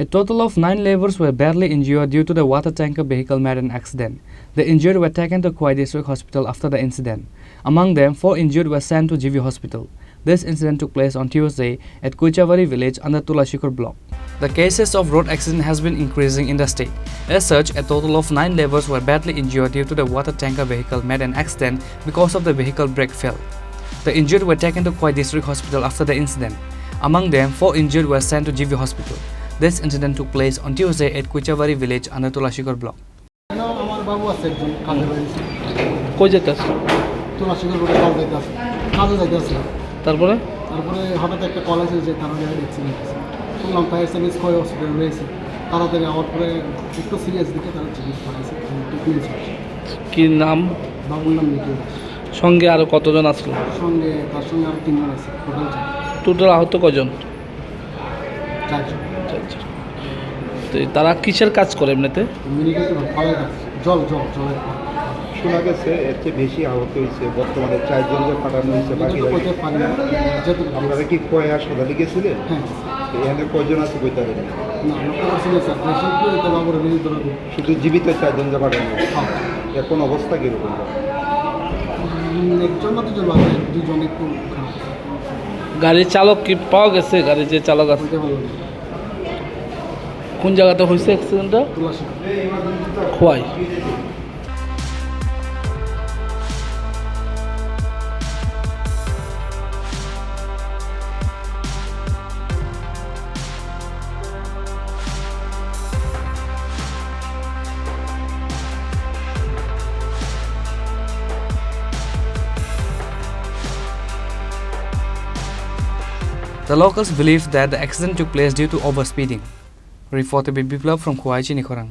A total of 9 laborers were badly injured due to the water tanker vehicle made an accident. The injured were taken to Khorang District Hospital after the incident. Among them, 4 injured were sent to GV Hospital. This incident took place on Tuesday at Kuchavari village under Tulashikor block. The cases of road accident has been increasing in the state. As such, a total of 9 laborers were badly injured due to the water tanker vehicle made an accident because of the vehicle brake failed. The injured were taken to Khorang District Hospital after the incident. Among them, 4 injured were sent to GV Hospital. This incident took place on Tuesday at Kuchavari village under Tulashikor block. আমার বাবু আছে একজন কাজে বেরিয়েছে কই যেতেছ তুলাশিকর রোডে কাজে যাইতেছে তারপরে হঠাৎ একটা কল আসে যে তারা অ্যাক্সিডেন্ট হয়েছে শুনলাম ফায়ার সার্ভিস খোয়াই হসপিটাল রয়েছে তাড়াতাড়ি আওয়ার পরে একটু সিরিয়াস দিকে তারা চিকিৎসা করাইছে কি নাম বাবুর নাম নিতে সঙ্গে আরো কতজন আসলো তার সঙ্গে আরো 3 জন আছে টোটাল আহত কজন 4 জন। তো তারা কিসের কাজ করে এমনিতে জলের শোনা গেছে এর চেয়ে বেশি আহত হয়েছে বর্তমানে 4 জনকে পাঠানো হয়েছে বাকি আপনারা কি খোয়া হাসপাতালে গেছিলেন? হ্যাঁ এখানে কয়জন আছে কইতে পারেন শুধু জীবিত 4 জনকে পাঠানো এখন অবস্থা কীরকম? একজন না দুজন একটু খারাপ। গাড়ির চালক কি পাওয়া গেছে? গাড়ির যে চালক আছে কোন জায়গাতে হয়েছে অ্যাক্সিডেন্টটা? Khowai. The locals believe that the accident took place due to overspeeding. Reported by Biplab from Chini, Khorang.